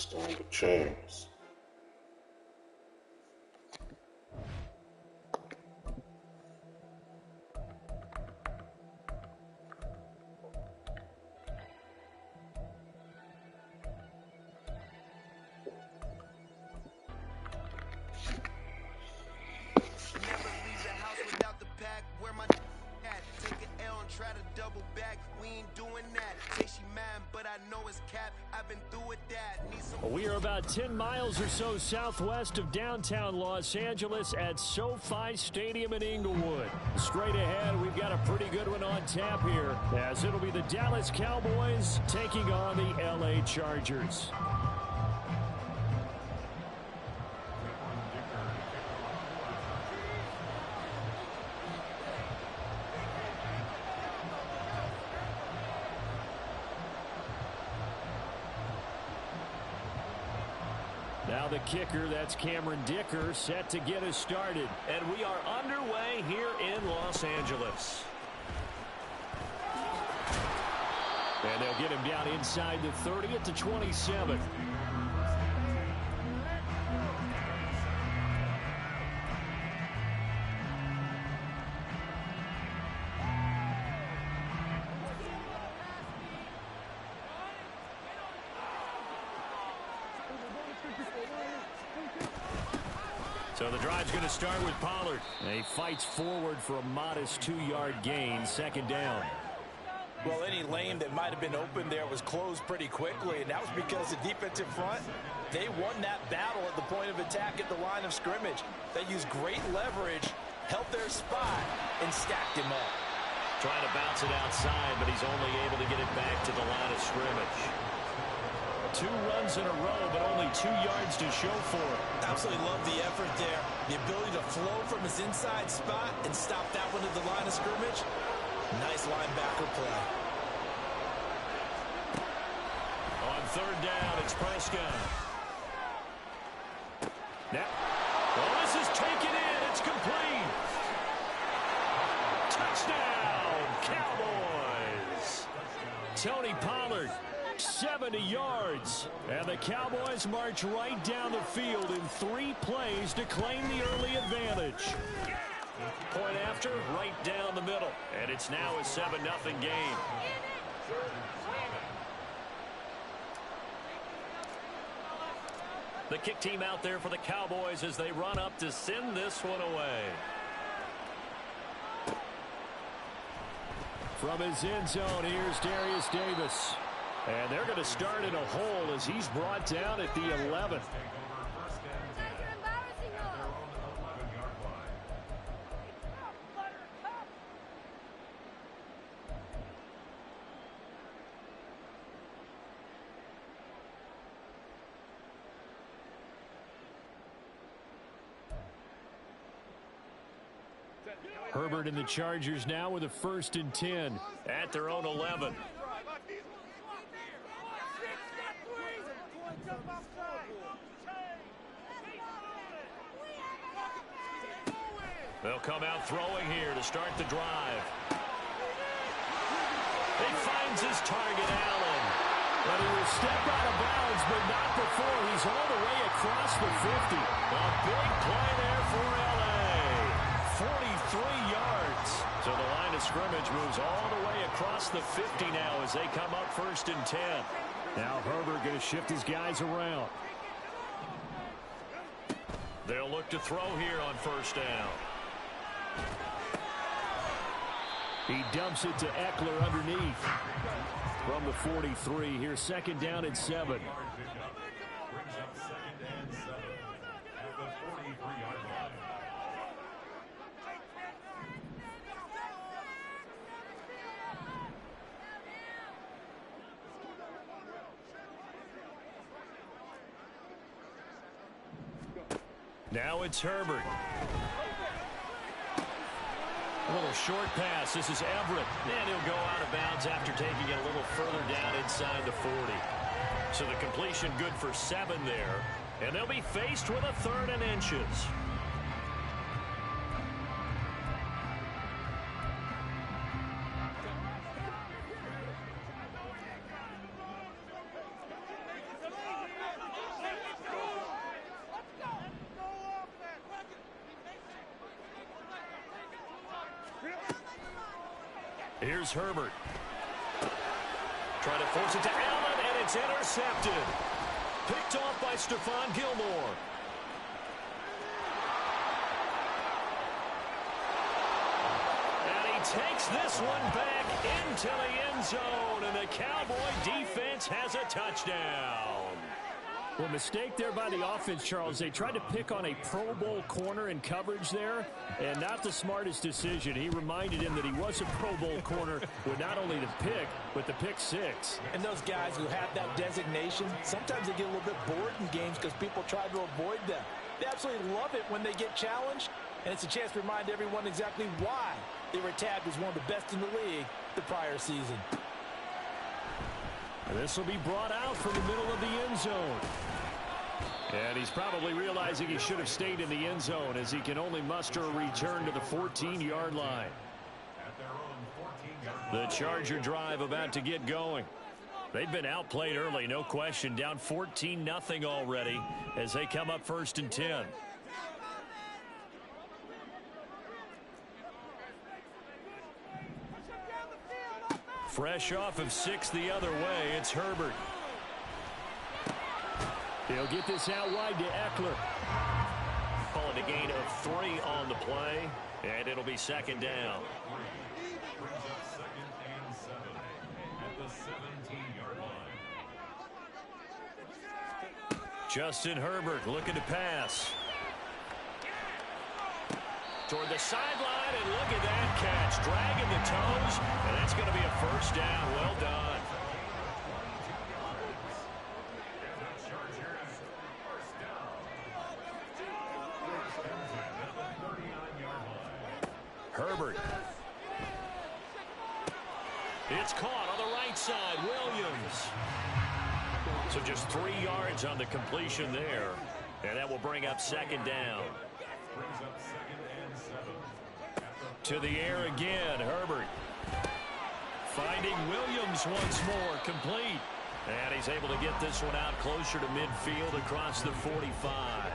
rest on the chains. Try to double back, we ain't doing that. Say she mad, but I know it's cap. I've been through with that. We are about 10 miles or so southwest of downtown Los Angeles at SoFi Stadium in Inglewood. Straight ahead, we've got a pretty good one on tap here, as it'll be the Dallas Cowboys taking on the LA Chargers. Now the kicker, that's Cameron Dicker, set to get us started. And we are underway here in Los Angeles. And they'll get him down inside the 30 at the 27. So the drive's going to start with Pollard. He fights forward for a modest 2-yard gain, second down. Well, any lane that might have been open there was closed pretty quickly, and that was because the defensive front, they won that battle at the point of attack at the line of scrimmage. They used great leverage, held their spot, and stacked him up. Trying to bounce it outside, but he's only able to get it back to the line of scrimmage. 2 runs in a row, but only 2 yards to show for it. Absolutely love the effort there. The ability to flow from his inside spot and stop that one at the line of scrimmage. Nice linebacker play. On third down, it's Prescott. Now, well, this is taken in. It's complete. Touchdown, Cowboys. Tony Pollard. 70 yards. And the Cowboys march right down the field in 3 plays to claim the early advantage. Point after, right down the middle. And it's now a 7-0 game. The kick team out there for the Cowboys as they run up to send this one away. From his end zone, here's Darius Davis. And they're going to start in a hole as he's brought down at the 11. Herbert and the Chargers now with a 1st and 10 at their own 11. They'll come out throwing here to start the drive. He finds his target, Allen. But he will step out of bounds, but not before he's all the way across the 50. A big play there for L.A. 43 yards. So the line of scrimmage moves all the way across the 50 now as they come up 1st and 10. Now Herbert going to shift his guys around. They'll look to throw here on 1st down. He dumps it to Eckler underneath. From the 43, here's 2nd down and 7. Now it's Herbert. A little short pass. This is Everett. And he'll go out of bounds after taking it a little further down inside the 40. So the completion good for 7 there. And they'll be faced with a 3rd and inches. Here's Herbert. Trying to force it to Allen, and it's intercepted. Picked off by Stephon Gilmore. And he takes this one back into the end zone, and the Cowboy defense has a touchdown. Well, mistake there by the offense, Charles. They tried to pick on a Pro Bowl corner in coverage there, and not the smartest decision. He reminded him that he was a Pro Bowl corner with not only the pick, but the pick six. And those guys who have that designation, sometimes they get a little bit bored in games because people try to avoid them. They absolutely love it when they get challenged, and it's a chance to remind everyone exactly why they were tagged as one of the best in the league the prior season. This will be brought out from the middle of the end zone. And he's probably realizing he should have stayed in the end zone as he can only muster a return to the 14-yard line. The Charger drive about to get going. They've been outplayed early, no question. Down 14-0 already as they come up 1st and 10. Fresh off of 6 the other way, it's Herbert. He'll get this out wide to Eckler. Call it a gain of 3 on the play, and it'll be 2nd down. Justin Herbert looking to pass. Toward the sideline, and look at that catch. Dragging the toes, and that's going to be a 1st down. Well done. Herbert. It's caught on the right side. Williams. So just 3 yards on the completion there. And that will bring up 2nd down. To the air again, Herbert. Finding Williams once more, complete. And he's able to get this one out closer to midfield across the 45.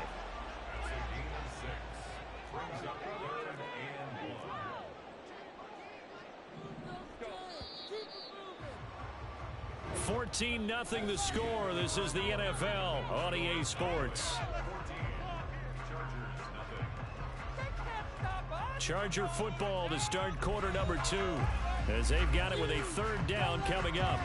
14-0 the score. This is the NFL on EA Sports. Charger football to start quarter number 2 as they've got it with a 3rd down coming up.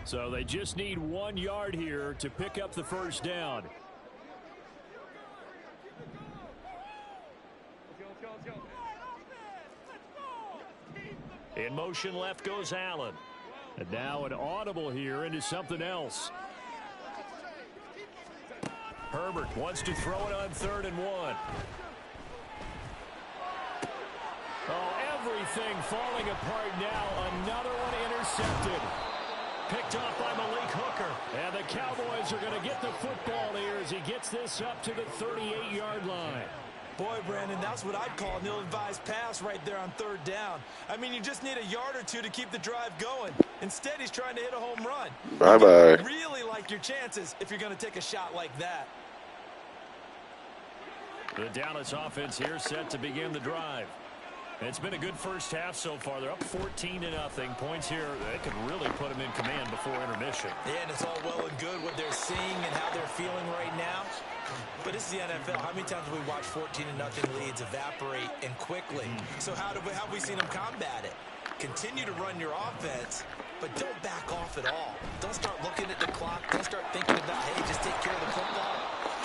So they just need 1 yard here to pick up the 1st down. In motion left goes Allen. And now an audible here into something else. Herbert wants to throw it on 3rd and 1. Oh, everything falling apart now. Another one intercepted. Picked off by Malik Hooker. And the Cowboys are going to get the football here as he gets this up to the 38-yard line. Boy, Brandon, that's what I'd call an ill-advised pass right there on 3rd down. I mean, you just need a yard or 2 to keep the drive going. Instead, he's trying to hit a home run. Bye-bye. You really like your chances if you're going to take a shot like that. The Dallas offense here set to begin the drive. It's been a good first half so far. They're up 14-0. Points here, they could really put them in command before intermission. Yeah, and it's all well and good what they're seeing and how they're feeling right now. But this is the NFL. How many times have we watched 14-0 leads evaporate and quickly? So how have we seen them combat it? Continue to run your offense, but don't back off at all. Don't start looking at the clock. Don't start thinking about, hey, just take care of the football.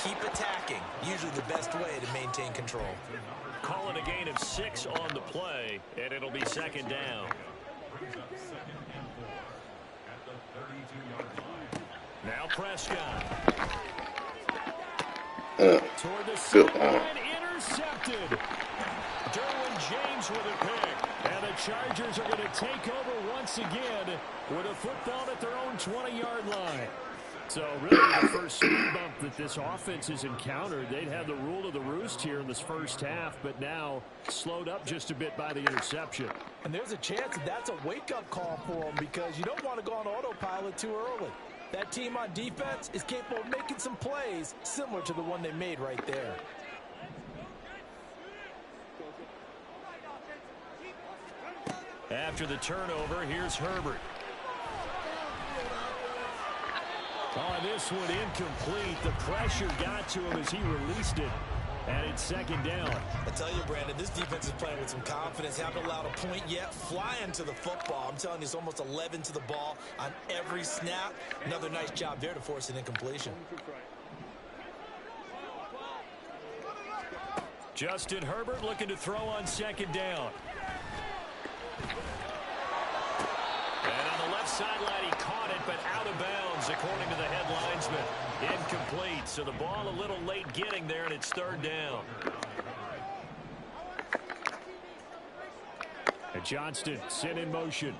Keep attacking. Usually the best way to maintain control. Call it a gain of 6 on the play, and it'll be 2nd down. Now Prescott. Toward the sideline, intercepted. Derwin James with a pick. And the Chargers are going to take over once again with a football at their own 20-yard line. So really the first speed bump that this offense has encountered, they'd had the rule of the roost here in this first half, but now slowed up just a bit by the interception. And there's a chance that that's a wake-up call for them because you don't want to go on autopilot too early. That team on defense is capable of making some plays similar to the one they made right there. After the turnover, here's Herbert. Oh, this one incomplete. The pressure got to him as he released it. And it's second down. I tell you, Brandon, this defense is playing with some confidence. Haven't allowed a point yet. Flying to the football. I'm telling you, it's almost 11 to the ball on every snap. Another nice job there to force an incompletion. Justin Herbert looking to throw on second down. And on the left sideline, he caught it, but out of bounds, according to the head linesman. Incomplete, so the ball a little late getting there, and it's third down. And Johnston sent in motion.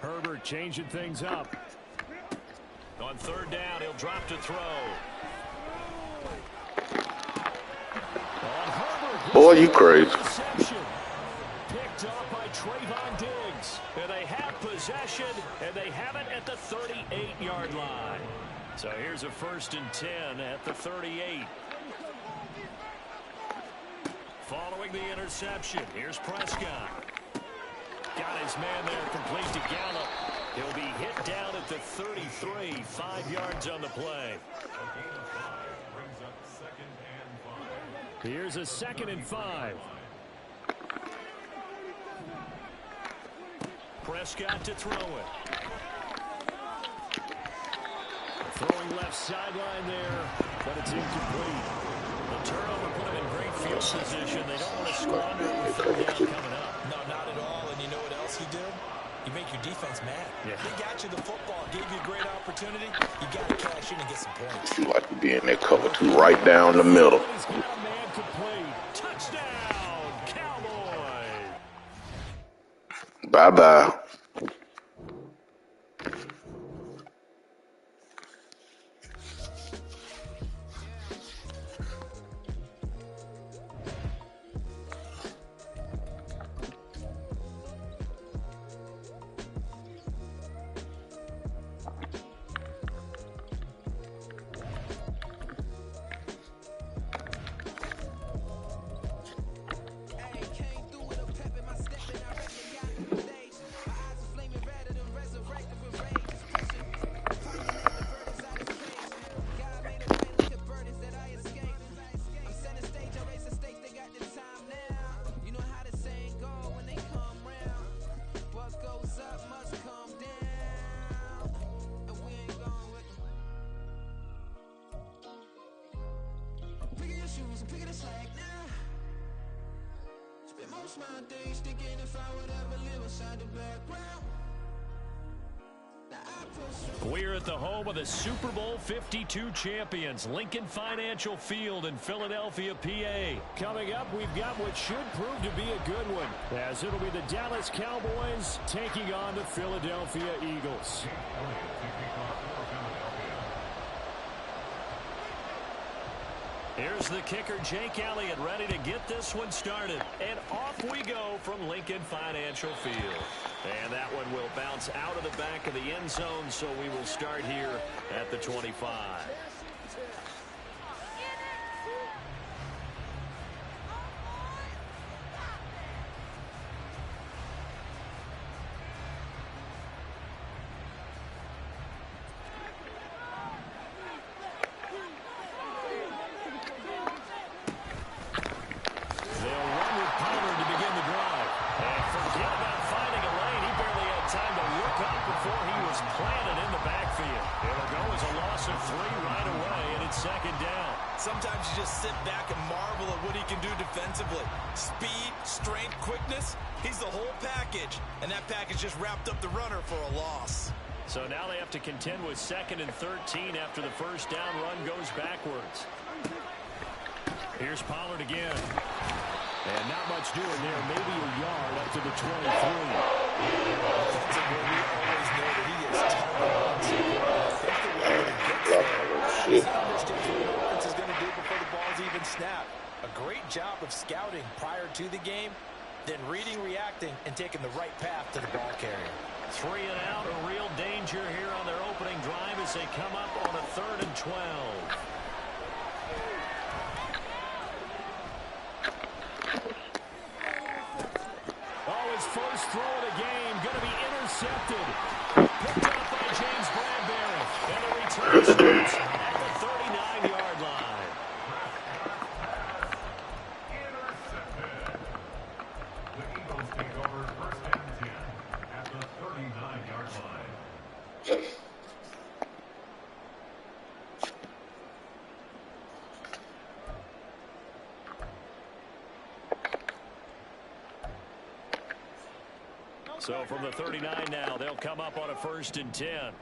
Herbert changing things up. On third down, he'll drop to throw. Boy, you crazy. Picked up by Trayvon Diggs. And they have possession, and they have it at the 38-yard line. So here's a 1st and 10 at the 38. Following the interception, here's Prescott. Got his man there, complete to Gallup. He'll be hit down at the 33, 5 yards on the play. Here's a 2nd and 5. Prescott to throw it. Throwing left sideline there, but it's incomplete. The turnover put them in great field position. They don't want to squander it with third down coming up. No, not at all. And you know what else you do? You make your defense mad. Yeah. They got you the football, gave you a great opportunity. You got to cash in and get some points. You like to be in that cover two, right down the middle. He's got a man complete. Touchdown, Cowboys. Bye-bye. We're at the home of the Super Bowl 52 champions, Lincoln Financial Field in Philadelphia, PA. Coming up, we've got what should prove to be a good one, as it'll be the Dallas Cowboys taking on the Philadelphia Eagles. Here's the kicker, Jake Elliott, ready to get this one started. And off we go from Lincoln Financial Field. And that one will bounce out of the back of the end zone, so we will start here at the 25. Sometimes you just sit back and marvel at what he can do defensively. Speed, strength, quickness, he's the whole package. And that package just wrapped up the runner for a loss. So now they have to contend with 2nd and 13 after the first down run goes backwards. Here's Pollard again. And not much doing there. Maybe a yard up to the 23. Defensively, we always know that he is tough on support. I think the way that he gets there, he understands what the offense is going to do before the ball's even snapped. A great job of scouting prior to the game, then reading, reacting, and taking the right path to the ball carrier. 3 and out, a real danger here on their opening drive as they come up on a 3rd and 12. Oh, his first throw of the game, going to be intercepted. Picked up by James Bradbury. And the return starts at the 39-yard line. The Eagles take over 1st and 10 at the 39-yard line. So from the 39 now, they'll come up on a 1st and 10.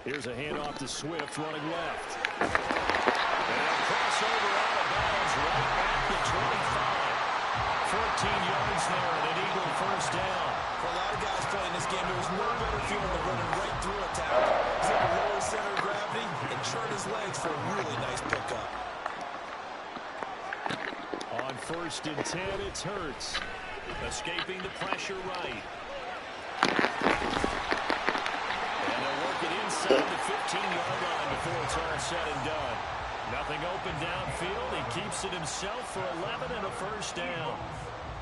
Here's a handoff to Swift running left. And a crossover out of bounds right back to 25. 14 yards there and an Eagle 1st down. For a lot of guys playing this game, there was no better feeling than running right through a tackle. He's able to lower center of gravity and churn his legs for a really nice pickup. On 1st and 10, it's Hurts. Escaping the pressure right. And they'll work it inside the 15-yard line before it's all said and done. Nothing open downfield. He keeps it himself for 11 and a 1st down.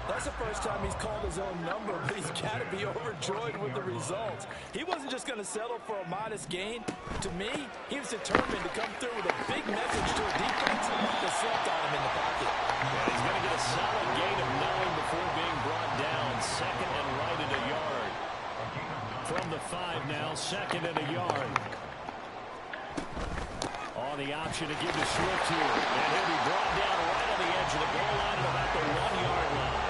That's the first time he's called his own number, but he's got to be overjoyed with the results. He wasn't just going to settle for a modest gain. To me, he was determined to come through with a big message to a defense that slept on him in the pocket. Yeah, he's going to get a solid gain of 9 before being brought down. 2nd and right at a yard. From the 5 now, 2nd and a yard. On the option to give to Swift here. And he'll be brought down right on the edge of the goal line at about the 1-yard line.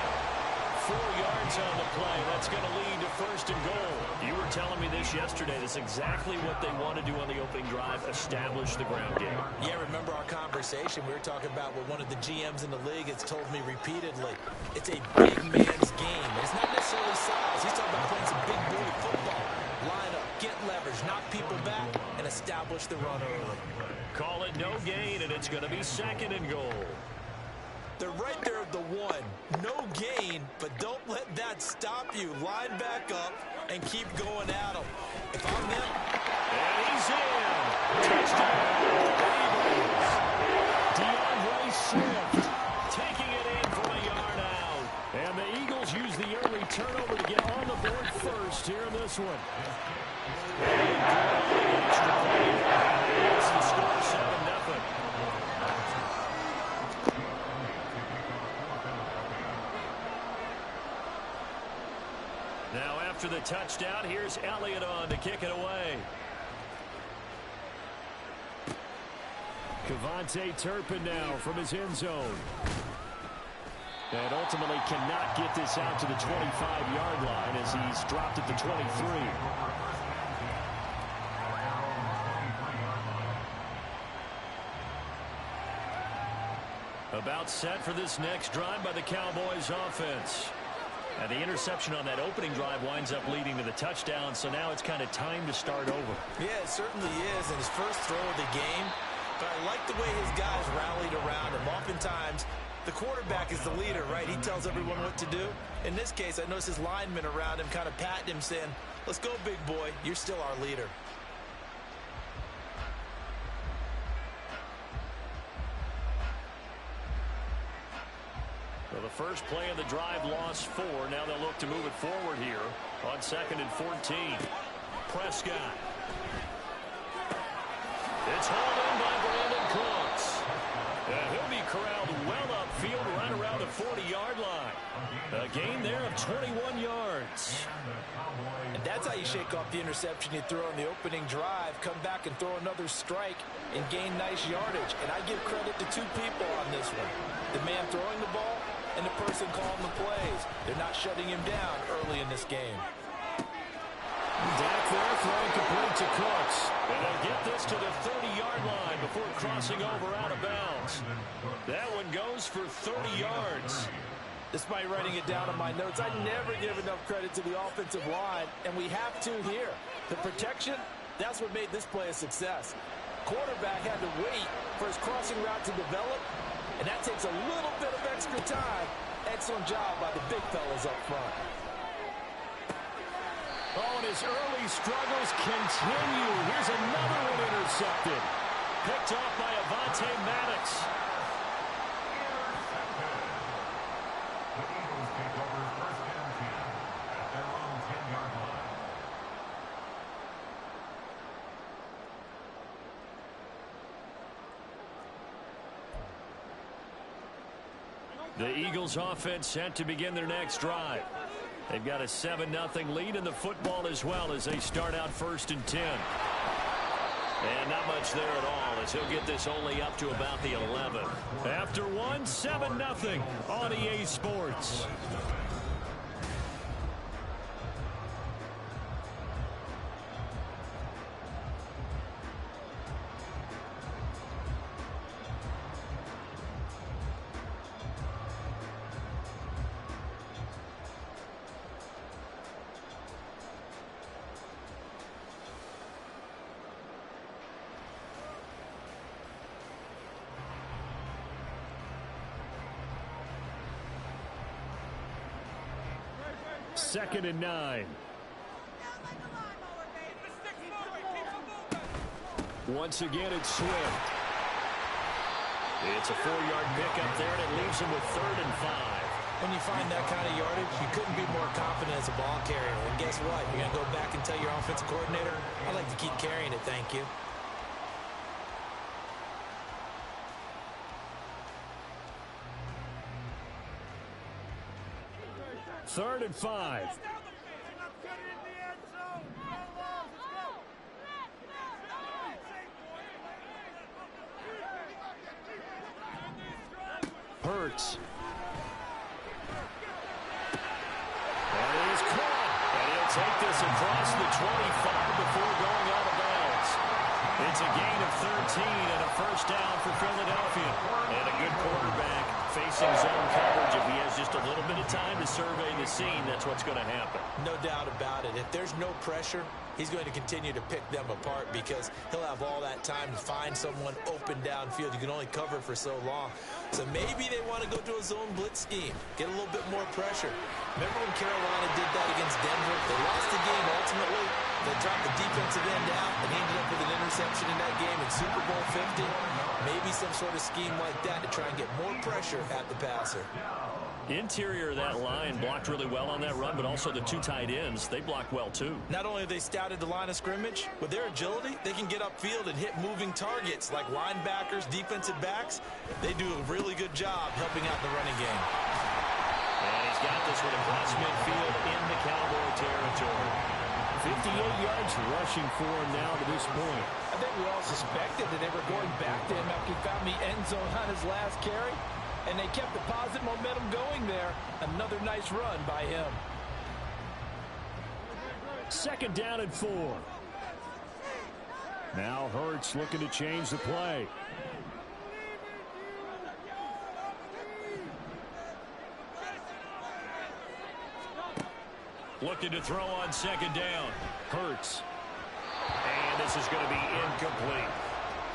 4 yards on the play. That's going to lead to 1st and goal. You were telling me this yesterday. That's exactly what they want to do on the opening drive, establish the ground game. Yeah, remember our conversation? We were talking about what one of the GMs in the league has told me repeatedly. It's a big man's game. It's not necessarily size. He's talking about playing some big boy football. Line up, get leverage, knock people back, and establish the run early. Call it no gain, and it's going to be 2nd and goal. They're right there at the 1. No gain, but don't let that stop you. Line back up and keep going at them. If I'm them... And he's in. Touchdown. Eagles. DeAndre Swift taking it in from a yard out. And the Eagles use the early turnover to get on the board first here in this one. It's the score 7-0. Now after the touchdown, here's Elliott on to kick it away. Kevontae Turpin now from his end zone. And ultimately cannot get this out to the 25-yard line as he's dropped at the 23. About set for this next drive by the Cowboys offense. And the interception on that opening drive winds up leading to the touchdown, so now it's kind of time to start over. Yeah, it certainly is, and his first throw of the game. But I like the way his guys rallied around him. Oftentimes, the quarterback is the leader, right? He tells everyone what to do. In this case, I noticed his linemen around him kind of patting him, saying, "Let's go, big boy. You're still our leader." So the first play of the drive lost 4. Now they'll look to move it forward here on 2nd and 14. Prescott. It's hauled in by Brandon Cooks. And he'll be corralled well upfield right around the 40-yard line. A gain there of 21 yards. And that's how you shake off the interception you throw on the opening drive. Come back and throw another strike and gain nice yardage. And I give credit to 2 people on this one. The man throwing the ball and the person calling the plays. They're not shutting him down early in this game. Dak there throwing complete to Cooks. And they'll get this to the 30-yard line before crossing over out of bounds. That one goes for 30 yards. Despite writing it down in my notes, I never give enough credit to the offensive line, and we have to here. The protection, that's what made this play a success. Quarterback had to wait for his crossing route to develop, and that takes a little bit of extra time. Excellent job by the big fellas up front. Oh, and his early struggles continue. Here's another one intercepted. Picked off by Avonte Maddox. The Eagles take over first and 10 at their own 10-yard line. The Eagles offense set to begin their next drive. They've got a 7-0 lead in the football as well as they start out first and 10. And not much there at all as he'll get this only up to about the 11. After one, 7-0 on EA Sports. Second and 9. Once again, it's Swift. It's a 4-yard pickup there, and it leaves him with 3rd and 5. When you find that kind of yardage, you couldn't be more confident as a ball carrier. And guess what? You're going to go back and tell your offensive coordinator, I'd like to keep carrying it, thank you. Third and 5. Hurts. And he's caught. And he'll take this across the 25 before going out of bounds. It's a gain of 13 and a first down for Philadelphia. And a good quarterback facing zone coverage. If he has just a little bit of time to survey the scene, that's what's going to happen. No doubt about it. If there's no pressure, he's going to continue to pick them apart because he'll have all that time to find someone open downfield. You can only cover for so long. So maybe they want to go to a zone blitz scheme, get a little bit more pressure. Remember when Carolina did that against Denver? They lost the game ultimately. They dropped the defensive end out and ended up with an interception in that game in Super Bowl 50. Maybe some sort of scheme like that to try and get more pressure at the passer. Interior of that line blocked really well on that run, but also the two tight ends, they blocked well too. Not only have they scouted the line of scrimmage, with their agility, they can get upfield and hit moving targets like linebackers, defensive backs. They do a really good job helping out the running game. And he's got this one across midfield in the Cowboy territory. 58 yards rushing for him now to this point. I think we all suspected that they were going back to him after he found the end zone on his last carry. And they kept the positive momentum going there. Another nice run by him. Second down and 4. Now Hurts looking to change the play. Looking to throw on second down. Hurts. And this is going to be incomplete.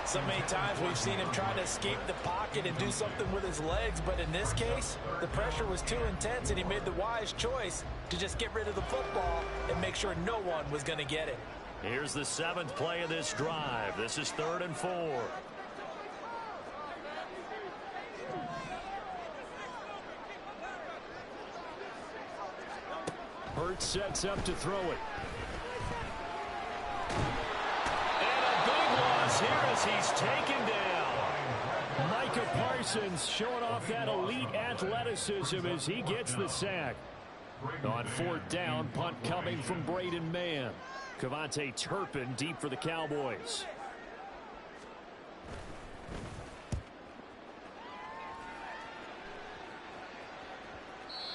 So many times we've seen him trying to escape the pocket and do something with his legs, but in this case, the pressure was too intense and he made the wise choice to just get rid of the football and make sure no one was going to get it. Here's the 7th play of this drive. This is 3rd and 4. Hurts sets up to throw it. Here as he's taken down. Micah Parsons showing off that elite athleticism as he gets the sack. On 4th down, punt coming from Braden Mann. Kevontae Turpin deep for the Cowboys.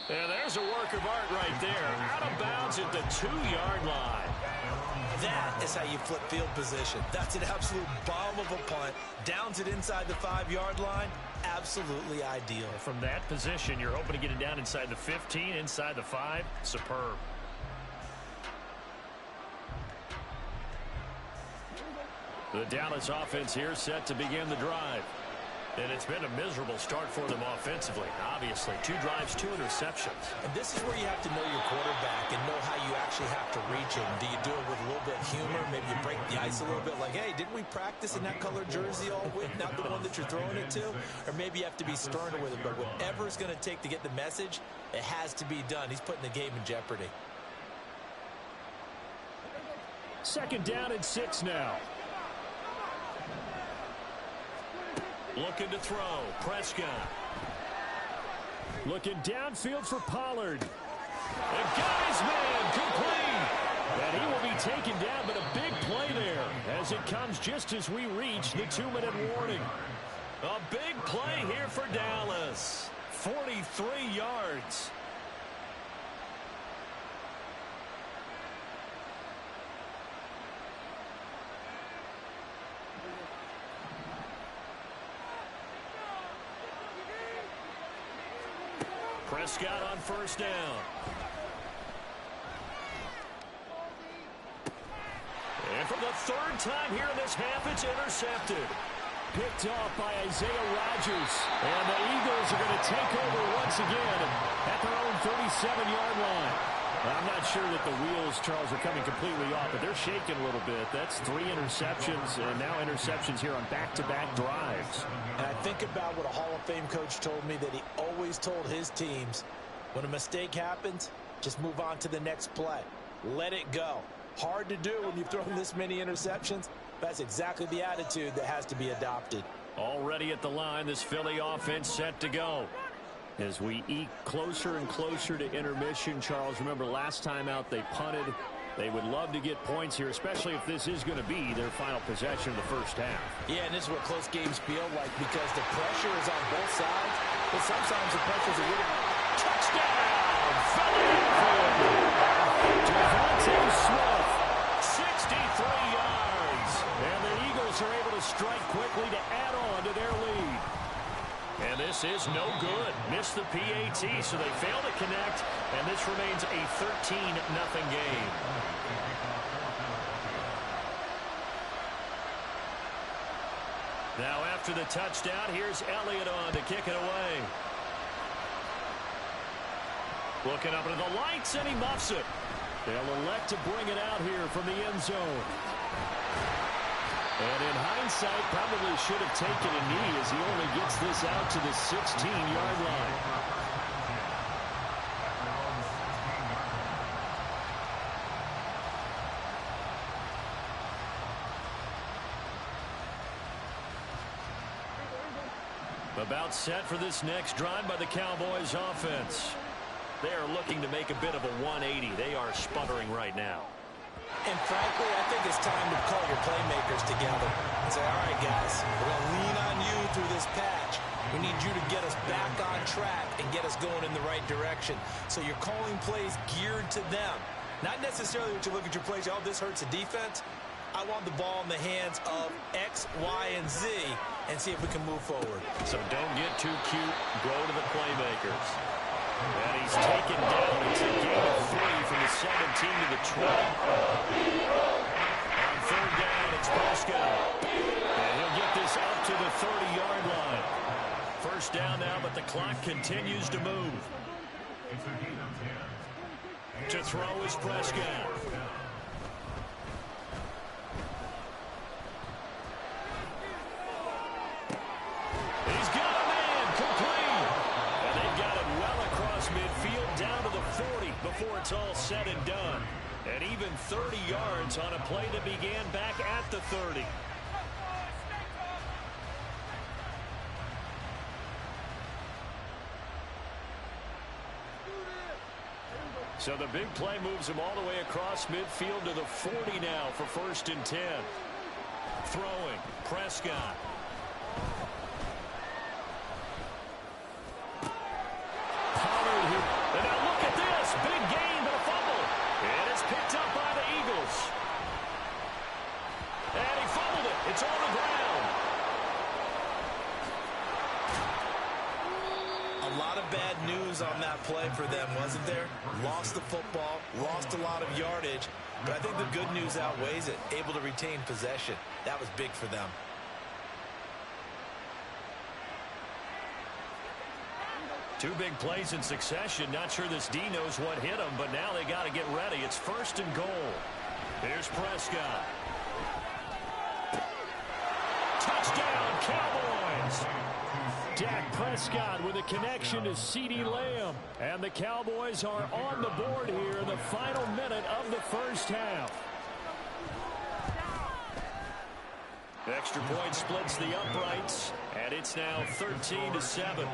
And there's a work of art right there. Out of bounds at the 2-yard line. That is how you flip field position. That's an absolute bomb of a punt. Downs it inside the 5-yard line. Absolutely ideal. From that position, you're hoping to get it down inside the 15, inside the 5. Superb. The Dallas offense here set to begin the drive. And it's been a miserable start for them offensively. Obviously, 2 drives, 2 interceptions. And this is where you have to know your quarterback and know how you actually have to reach him. Do you do it with a little bit of humor? Maybe you break the ice a little bit like, hey, didn't we practice in that colored jersey all week? Not the one that you're throwing it to? Or maybe you have to be sterner with it. But whatever it's going to take to get the message, it has to be done. He's putting the game in jeopardy. 2nd down and 6 now. Looking to throw. Prescott. Looking downfield for Pollard. And got his man complete. And he will be taken down, but a big play there as it comes just as we reach the 2-minute warning. A big play here for Dallas. 43 yards. Prescott on 1st down. And for the 3rd time here in this half, it's intercepted. Picked off by Isaiah Rodgers. And the Eagles are going to take over once again at their own 37-yard line. I'm not sure that the wheels, Charles, are coming completely off, but they're shaking a little bit. That's 3 interceptions, and now interceptions here on back-to-back drives. And I think about what a Hall of Fame coach told me, that he always told his teams, when a mistake happens, just move on to the next play. Let it go. Hard to do when you've thrown this many interceptions. That's exactly the attitude that has to be adopted. Already at the line, this Philly offense set to go. As we eke closer and closer to intermission, Charles, remember last time out they punted. They would love to get points here, especially if this is going to be their final possession of the 1st half. Yeah, and this is what close games feel like, because the pressure is on both sides, but sometimes the pressure is a little... Touchdown! Philadelphia! Devontae Smith, 63 yards. And the Eagles are able to strike quickly to add on to their lead. And this is no good. Missed the PAT, so they fail to connect, and this remains a 13-0 game. Now after the touchdown, here's Elliott on to kick it away. Looking up into the lights, and he muffs it. They'll elect to bring it out here from the end zone. And in hindsight, probably should have taken a knee as he only gets this out to the 16-yard line. About set for this next drive by the Cowboys offense. They are looking to make a bit of a 180. They are sputtering right now. And frankly, I think it's time to call your playmakers together and say, all right, guys, we're going to lean on you through this patch. We need you to get us back on track and get us going in the right direction. So you're calling plays geared to them. Not necessarily what you look at your plays, oh, this hurts the defense. I want the ball in the hands of X, Y, and Z and see if we can move forward. So don't get too cute. Go to the playmakers. And he's taken down. It's a gain of 3 from the 17 to the 20. On 3rd down, it's Prescott. And he'll get this up to the 30-yard line. 1st down now, but the clock continues to move. To throw is Prescott. He's got a man complete. And they've got it well across midfield down to the 40 before it's all said and done. And even 30 yards on a play that began back at the 30. So the big play moves him all the way across midfield to the 40 now for 1st and 10. Throwing, Prescott. Pollard here. And now look at this. Big gain, but a fumble. And it's picked up by the Eagles. lot of bad news on that play for them, wasn't there? Lost the football, lost a lot of yardage, but I think the good news outweighs it. Able to retain possession. That was big for them. Two big plays in succession. Not sure this D knows what hit him, but now they got to get ready. It's 1st and goal. Here's Prescott. Touchdown, Cowboys! Dak Prescott with a connection to CeeDee Lamb. And the Cowboys are on the board here in the final minute of the first half. Extra point splits the uprights, and it's now 13-7.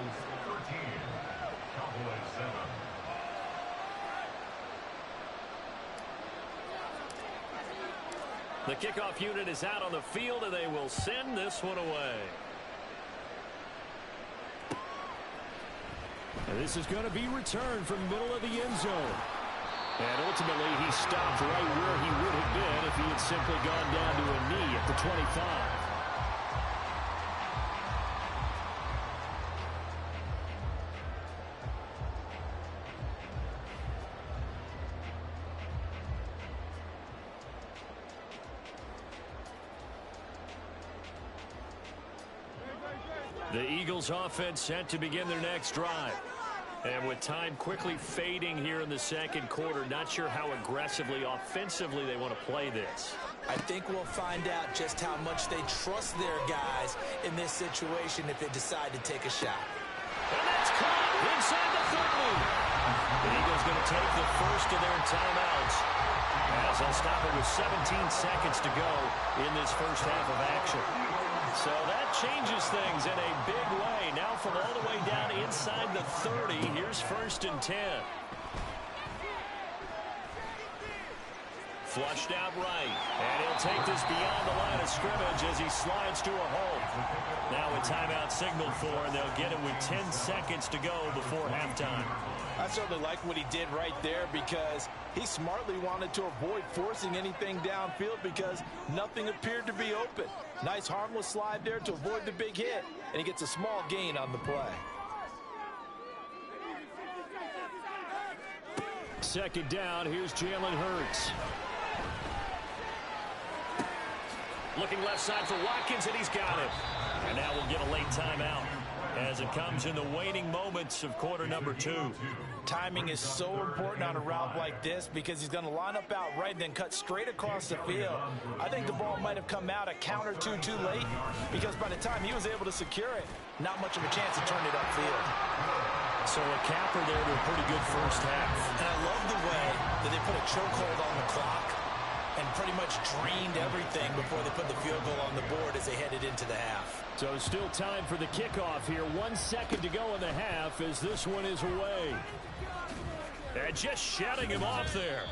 The kickoff unit is out on the field, and they will send this one away. And this is going to be returned from the middle of the end zone. And ultimately, he stopped right where he would have been if he had simply gone down to a knee at the 25. The Eagles offense set to begin their next drive. And with time quickly fading here in the second quarter, not sure how aggressively, offensively they want to play this. I think we'll find out just how much they trust their guys in this situation if they decide to take a shot. And that's caught inside the 30. The Eagles going to take the first of their timeouts, as they'll stop it with 17 seconds to go in this first half of action. So that changes things in a big way. Now from all the way down inside the 30, here's 1st and 10. Flushed out right, and he'll take this beyond the line of scrimmage as he slides to a halt. Now a timeout signaled for, and they'll get it with 10 seconds to go before halftime. I certainly like what he did right there because he smartly wanted to avoid forcing anything downfield because nothing appeared to be open. Nice harmless slide there to avoid the big hit, and he gets a small gain on the play. Second down, here's Jalen Hurts. Looking left side for Watkins, and he's got it. And now we'll get a late timeout as it comes in the waning moments of quarter number 2. Timing is so important on a route like this because he's going to line up out right and then cut straight across the field. I think the ball might have come out a count or two too late because by the time he was able to secure it, not much of a chance to turn it upfield. So a capper there to a pretty good first half. And I love the way that they put a chokehold on the clock and pretty much drained everything before they put the field goal on the board as they headed into the half. So still time for the kickoff here. 1 second to go in the half as this one is away. And just shutting him off there.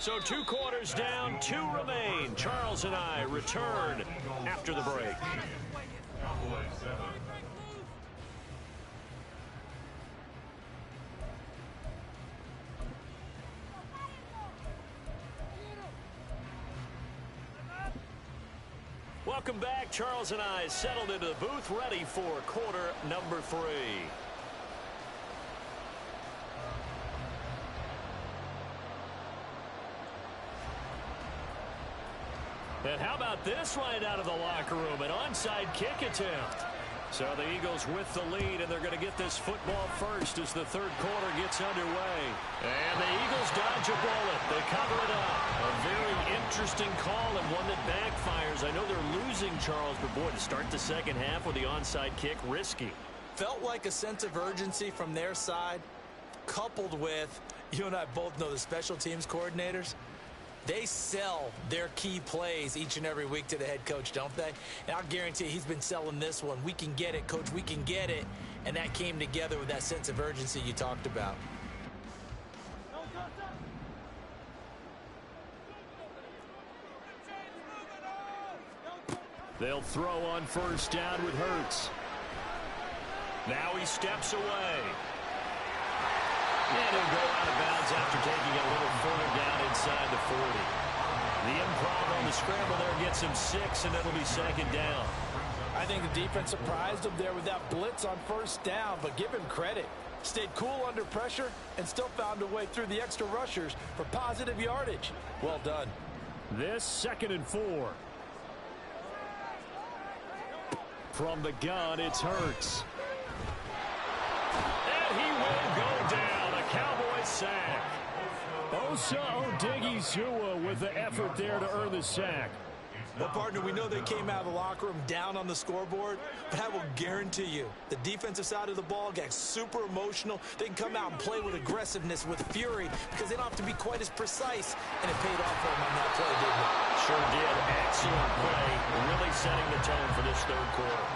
So 2 quarters down, 2 remain. Charles and I return after the break. Welcome back. Charles and I settled into the booth, ready for quarter number 3. And how about this right out of the locker room? An onside kick attempt. So the Eagles with the lead, and they're going to get this football first as the third quarter gets underway. And the Eagles dodge a bullet. They cover it up. A very interesting call and one that backfires. I know they're losing, Charles, but boy, to start the second half with the onside kick, risky. Felt like a sense of urgency from their side, coupled with, you and I both know the special teams coordinators. They sell their key plays each and every week to the head coach, don't they? And I'll guarantee he's been selling this one. We can get it, coach. We can get it. And that came together with that sense of urgency you talked about. They'll throw on first down with Hurts. Now he steps away. And he'll go out of bounds after taking it a little further down inside the 40. The improv on the scramble there gets him 6, and it'll be second down. I think the defense surprised him there with that blitz on first down, but give him credit. Stayed cool under pressure and still found a way through the extra rushers for positive yardage. Well done. This 2nd and 4. From the gun, it's Hurts. And he will go down. A Cowboys sack. Osa Odighizuwa with the effort there to earn the sack. Well, partner, we know they came out of the locker room down on the scoreboard, but I will guarantee you the defensive side of the ball gets super emotional. They can come out and play with aggressiveness, with fury, because they don't have to be quite as precise, and it paid off for them on that play, didn't it? Sure did. Excellent play. Really setting the tone for this 3rd quarter.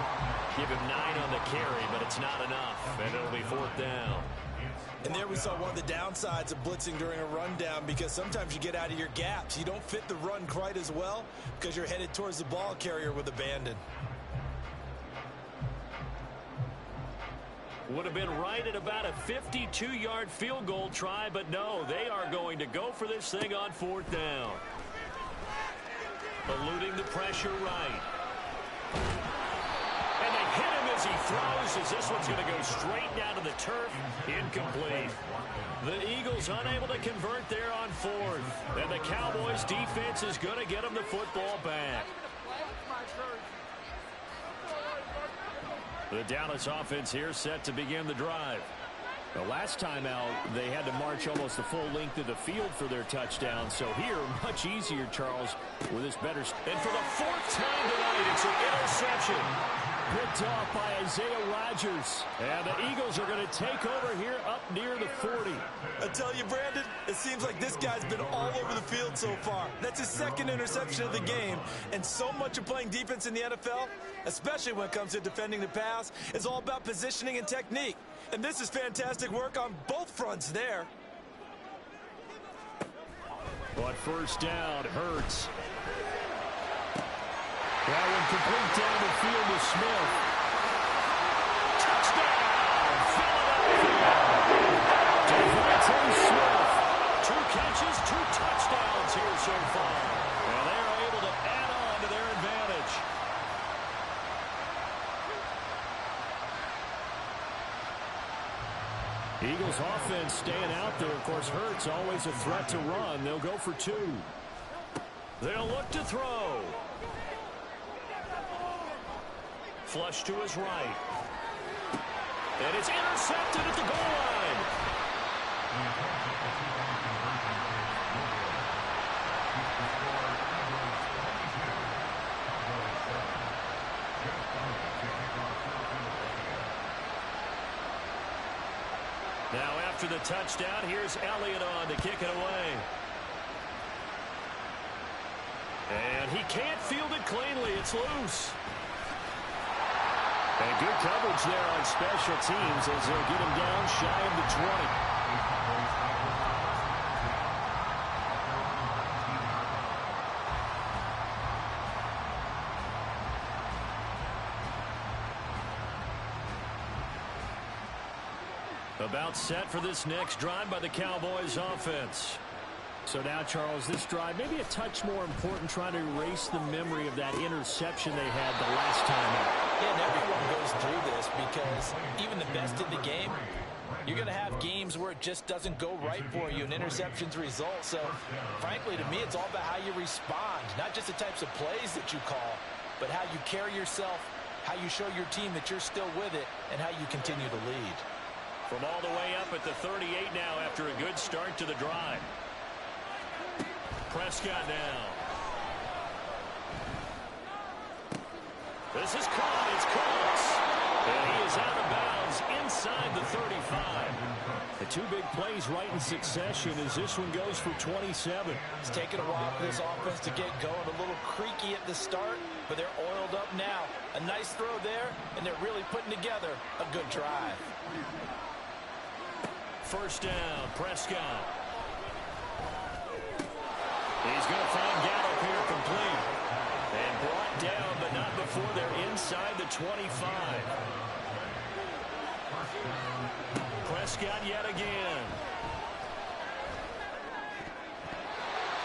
Give him 9 on the carry, but it's not enough, and it'll be 4th down. And there we saw one of the downsides of blitzing during a rundown, because sometimes you get out of your gaps. You don't fit the run quite as well because you're headed towards the ball carrier with abandon. Would have been right at about a 52-yard field goal try, but no, they are going to go for this thing on 4th down. Eluding the pressure right. And they hit him as he throws, as this one's going to go straight down to the turf. Incomplete. The Eagles unable to convert there on 4th. And the Cowboys defense is going to get them the football back. The Dallas offense here set to begin the drive. The last time out, they had to march almost the full length of the field for their touchdown. So here, much easier, Charles, with this better. And for the 4th time tonight, it's an interception. Picked off by Isaiah Rodgers. And the Eagles are going to take over here up near the 40. I tell you, Brandon, it seems like this guy's been all over the field so far. That's his 2nd interception of the game. And so much of playing defense in the NFL, especially when it comes to defending the pass, is all about positioning and technique. And this is fantastic work on both fronts there. But 1st down, Hurts. That one complete down the field to Smith. Touchdown! Philadelphia! Devontae Smith. 2 catches, 2 touchdowns here so far. And they are able to add on to their advantage. Eagles offense staying out there. Of course, Hurts always a threat to run. They'll go for 2. They'll look to throw. Flush to his right. And it's intercepted at the goal line. Now after the touchdown, here's Elliott on to kick it away. And he can't field it cleanly. It's loose. And good coverage there on special teams as they'll get him down shy of the 20. About set for this next drive by the Cowboys offense. So now, Charles, this drive maybe a touch more important, trying to erase the memory of that interception they had the last time out. Yeah, and everyone goes through this because even the best in the game, you're going to have games where it just doesn't go right for you and interceptions result. So, frankly, to me, it's all about how you respond, not just the types of plays that you call, but how you carry yourself, how you show your team that you're still with it, and how you continue to lead. From all the way up at the 38 now after a good start to the drive. Prescott now. This is caught. It's close. And he is out of bounds inside the 35. The 2 big plays right in succession as this one goes for 27. It's taken a while for this offense to get going. A little creaky at the start, but they're oiled up now. A nice throw there, and they're really putting together a good drive. 1st down, Prescott. He's going to find Gallup here complete. And brought down, but not before they're inside the 25. Prescott yet again.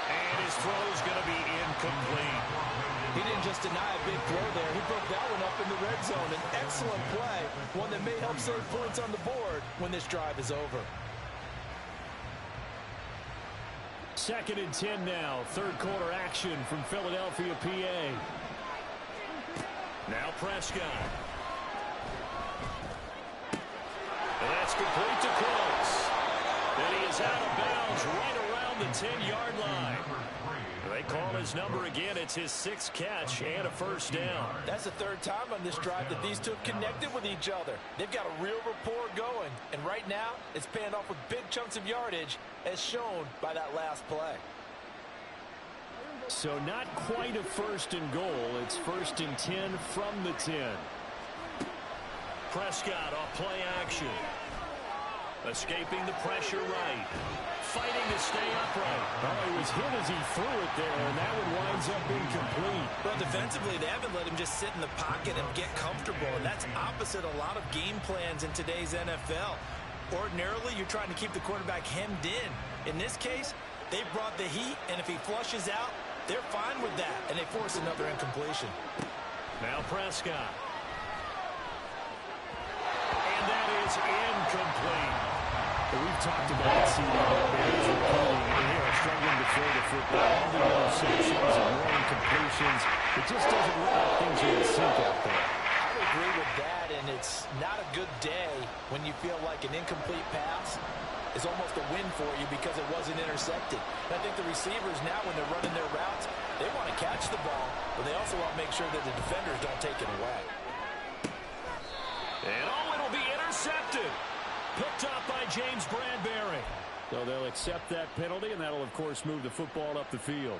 And his throw is going to be incomplete. He didn't just deny a big throw there. He broke that one up in the red zone. An excellent play, one that may help save points on the board when this drive is over. 2nd and 10 now. Third quarter action from Philadelphia, PA. Now Prescott. And that's complete to close. And he is out of bounds right around the 10-yard line. They call his number again. It's his 6th catch and a first down. That's the 3rd time on this drive that these two have connected with each other. They've got a real rapport going. And right now, it's paying off with big chunks of yardage, as shown by that last play. So not quite a 1st and goal. It's 1st and 10 from the 10. Prescott off play action. Escaping the pressure right. Fighting to stay upright. Oh, he was hit as he threw it there, and that one winds up incomplete. Well, defensively, they haven't let him just sit in the pocket and get comfortable, and that's opposite a lot of game plans in today's NFL. Ordinarily, you're trying to keep the quarterback hemmed in. In this case, they brought the heat, and if he flushes out, they're fine with that, and they force another incompletion. Now Prescott. And that is incomplete. We've talked about seeing the Bears recruiting, and they are struggling to throw the football. All the interceptions and more incompletions. It just doesn't look like things are in sync out there. I would agree with that, and it's not a good day when you feel like an incomplete pass is almost a win for you because it wasn't intercepted. And I think the receivers now, when they're running their routes, they want to catch the ball, but they also want to make sure that the defenders don't take it away. And it'll be intercepted. Picked up by James Bradbury. So they'll accept that penalty, and that'll, of course, move the football up the field.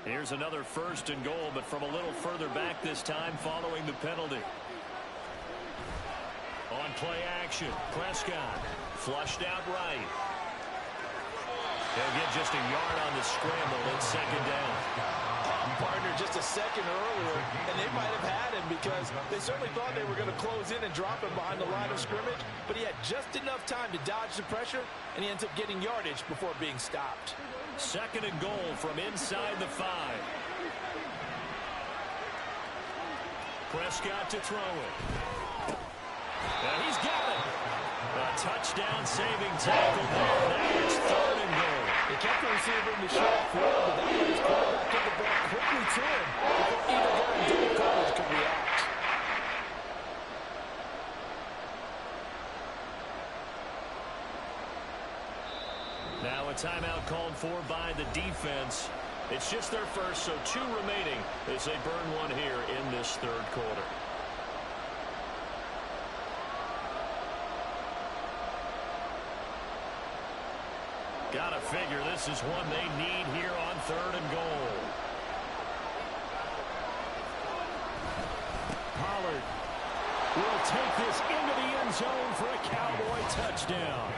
Here's another 1st and goal, but from a little further back this time following the penalty. On play action, Prescott flushed out right. He'll get just a yard on the scramble. It's 2nd down. Partner just a second earlier, and they might have had him because they certainly thought they were going to close in and drop him behind the line of scrimmage, but he had just enough time to dodge the pressure, and he ends up getting yardage before being stopped. 2nd and goal from inside the 5. Prescott to throw it. And he's got it. A touchdown-saving tackle there. Now it's 3rd and goal. They kept the receiver in the short field, but that way his quarterback took the ball quickly to him before either guy in double coverage could react. Now a timeout called for by the defense. It's just their first, so 2 remaining as they burn one here in this 3rd quarter. Gotta figure this is one they need here on 3rd and goal. Pollard will take this into the end zone for a Cowboy touchdown.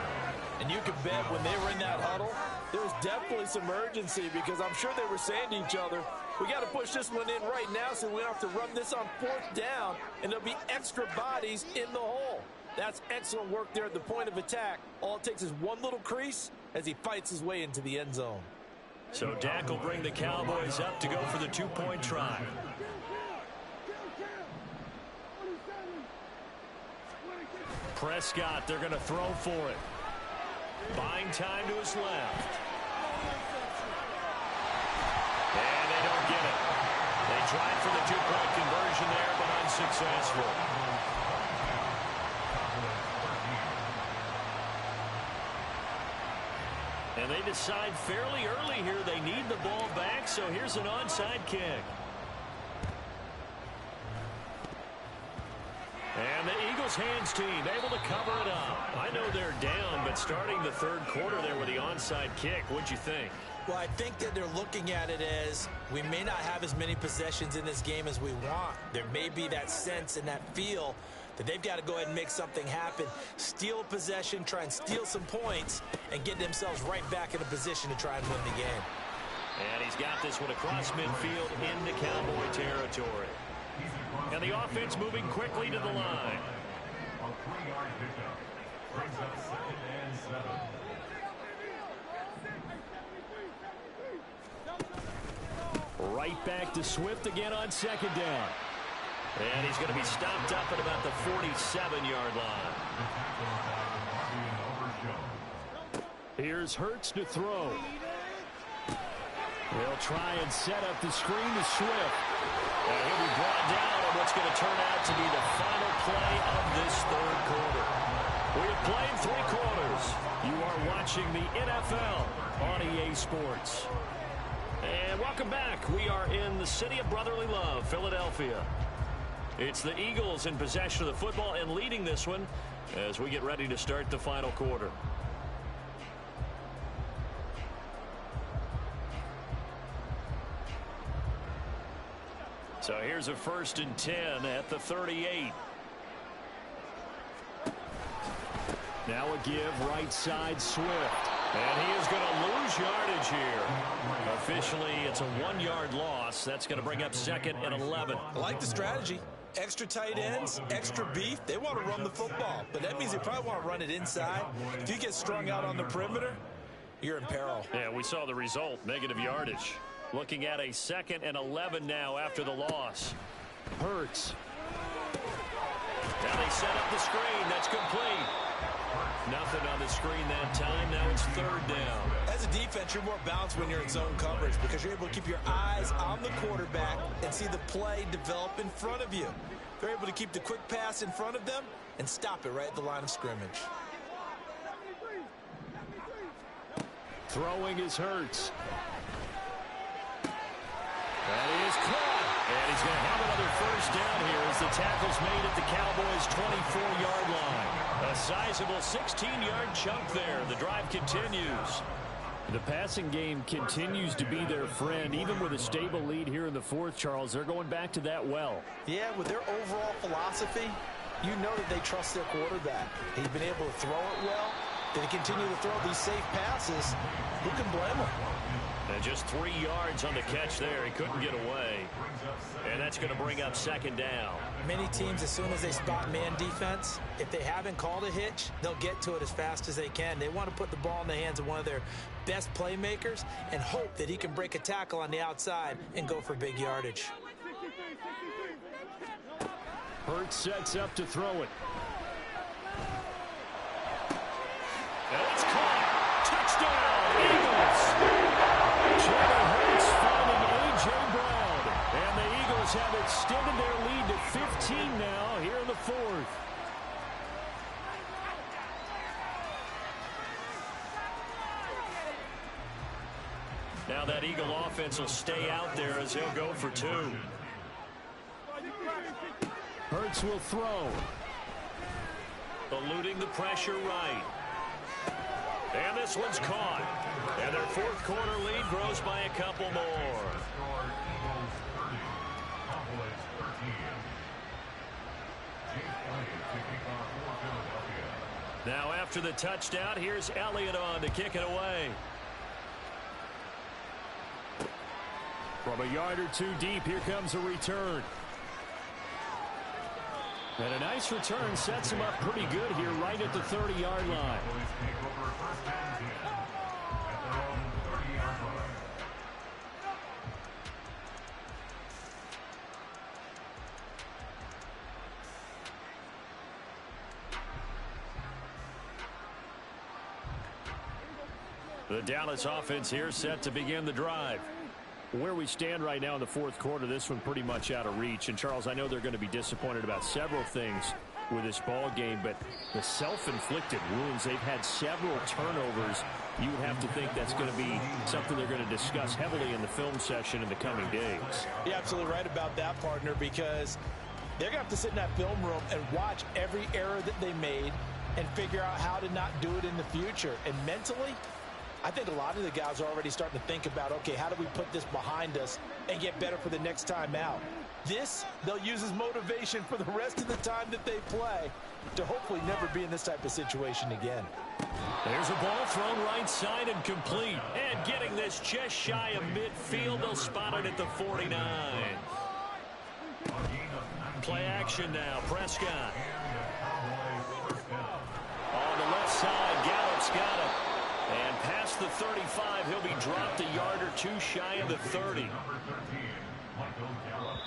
And you can bet when they were in that huddle, there was definitely some urgency because I'm sure they were saying to each other, we got to push this one in right now so we don't have to run this on 4th down, and there'll be extra bodies in the hole. That's excellent work there at the point of attack. All it takes is one little crease as he fights his way into the end zone. So Dak will bring the Cowboys up to go for the 2-point try. Prescott, they're going to throw for it. Buying time to his left. And they don't get it. They tried for the 2-point conversion there, but unsuccessful. And they decide fairly early here they need the ball back, so here's an onside kick. And the Eagles hands team able to cover it up. I know they're down, but starting the 3rd quarter there with the onside kick, what'd you think? Well, I think that they're looking at it as we may not have as many possessions in this game as we want. There may be that sense and that feel that they've got to go ahead and make something happen, steal a possession, try and steal some points, and get themselves right back in a position to try and win the game. And he's got this one across midfield into Cowboy territory. And the offense moving quickly to the line. A 3-yard pickup brings up 2nd and 7. Right back to Swift again on 2nd down. And he's going to be stopped up at about the 47-yard line. Here's Hurts to throw. They'll try and set up the screen to Swift. And he'll be brought down on what's going to turn out to be the final play of this 3rd quarter. We have played 3 quarters. You are watching the NFL on EA Sports. And welcome back. We are in the city of brotherly love, Philadelphia. It's the Eagles in possession of the football and leading this one as we get ready to start the final quarter. So here's a 1st and 10 at the 38. Now a give right side Swift. And he is going to lose yardage here. Officially, it's a 1-yard loss. That's going to bring up 2nd and 11. I like the strategy. Extra tight ends, extra beef. They want to run the football, but that means they probably want to run it inside. If you get strung out on the perimeter, you're in peril. Yeah, we saw the result, negative yardage. Looking at a 2nd and 11 now after the loss. Hurts. Now they set up the screen. That's complete. Nothing on the screen that time. Now it's 3rd down. As a defense, you're more balanced when you're in zone coverage because you're able to keep your eyes on the quarterback and see the play develop in front of you. They're able to keep the quick pass in front of them and stop it right at the line of scrimmage. Throwing is Hurts. And he is caught. And he's going to have another 1st down here as the tackle's made at the Cowboys' 24-yard line. A sizable 16-yard chunk there. The drive continues. The passing game continues to be their friend. Even with a stable lead here in the 4th, Charles, they're going back to that well. Yeah, with their overall philosophy, you know that they trust their quarterback. He's been able to throw it well. They continue to throw these safe passes. Who can blame them? And just 3 yards on the catch there. He couldn't get away. And that's going to bring up 2nd down. Many teams, as soon as they spot man defense, if they haven't called a hitch, they'll get to it as fast as they can. They want to put the ball in the hands of one of their best playmakers and hope that he can break a tackle on the outside and go for big yardage. Hurts sets up to throw it. And it's caught. Touchdown, Eagles! Jalen Hurts finding A.J. Brown. And the Eagles have extended their lead to 15 now here in the 4th. Now that Eagle offense will stay out there as he'll go for 2. Hurts will throw. Eluding the pressure right. And this one's caught. And their 4th quarter lead grows by a couple more. Now after the touchdown, here's Elliott on to kick it away. From a yard or 2 deep, here comes a return. And a nice return sets him up pretty good here right at the 30-yard line. The Dallas offense here set to begin the drive. Where we stand right now in the 4th quarter, this one pretty much out of reach. And, Charles, I know they're going to be disappointed about several things with this ball game, but the self-inflicted wounds, they've had several turnovers. You would have to think that's going to be something they're going to discuss heavily in the film session in the coming days. You're absolutely right about that, partner, because they're going to have to sit in that film room and watch every error that they made and figure out how to not do it in the future. And mentally, I think a lot of the guys are already starting to think about, okay, how do we put this behind us and get better for the next time out? This, they'll use as motivation for the rest of the time that they play to hopefully never be in this type of situation again. There's a ball thrown right side and complete. And getting this just shy of midfield, they'll spot it at the 49. play action now. Prescott. On the left side, Gallup's got it. And past the 35, he'll be dropped a yard or two shy of the 30.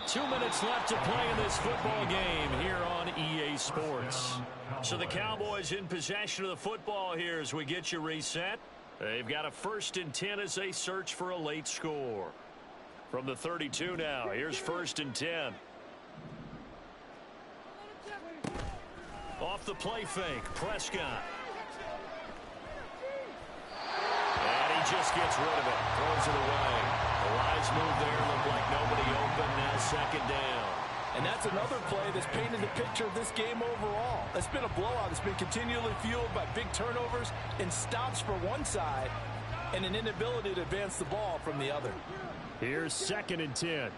2 minutes left to play in this football game here on EA Sports. So the Cowboys in possession of the football here as we get you reset. They've got a 1st and 10 as they search for a late score. From the 32 now, here's 1st and 10. Off the play fake, Prescott. And he just gets rid of it, throws it away. The wise move there, looked like nobody open, now 2nd down. And that's another play that's painted the picture of this game overall. It's been a blowout. It's been continually fueled by big turnovers and stops for one side and an inability to advance the ball from the other. Here's 2nd and 10.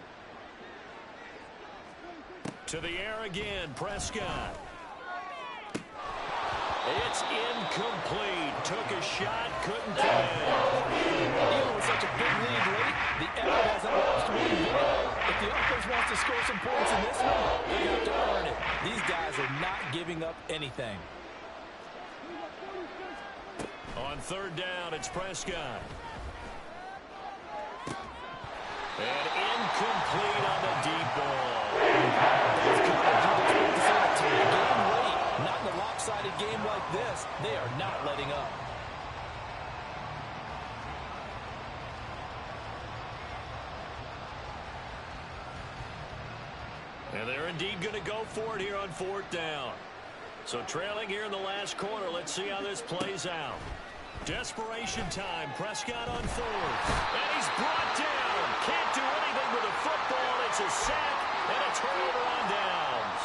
To the air again, Prescott. It's incomplete. Took a shot, couldn't connect. Even with such a big lead late, the effort hasn't lost one bit. If the offense wants to score some points in this one, they have to earn it. These guys are not giving up anything. On 3rd down, it's Prescott. And incomplete on the deep ball. That's coverage. You expect to see a tie game late. Not in a lopsided game like this. They are not letting up. And they're indeed going to go for it here on 4th down. So trailing here in the last quarter. Let's see how this plays out. Desperation time. Prescott on 4th. And he's brought down. Can't do anything with the football. It's a sack and a turnover on downs.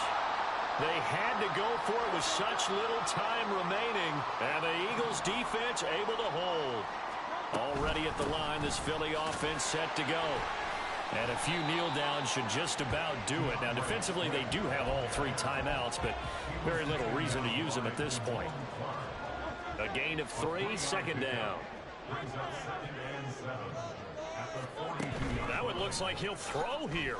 They had to go for it with such little time remaining. And the Eagles defense able to hold. Already at the line, this Philly offense set to go. And a few kneel downs should just about do it. Now, defensively, they do have all 3 timeouts, but very little reason to use them at this point. A gain of 3, 2nd down. That one looks like he'll throw here.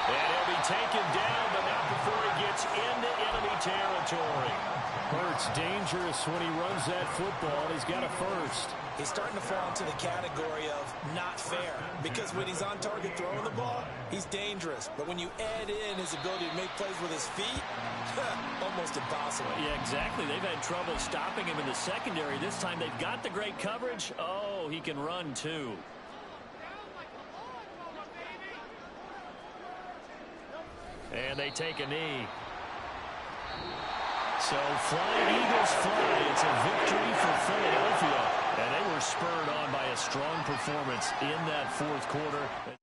And he'll be taken down, but not before he gets into enemy territory. Hurts dangerous when he runs that football. He's got a 1st. He's starting to fall into the category of not fair, because when he's on target throwing the ball, he's dangerous. But when you add in his ability to make plays with his feet, almost impossible. Yeah, exactly. They've had trouble stopping him in the secondary. This time they've got the great coverage. Oh, he can run too. And they take a knee. So Flying Eagles fly. It's a victory for Philadelphia. And they were spurred on by a strong performance in that 4th quarter.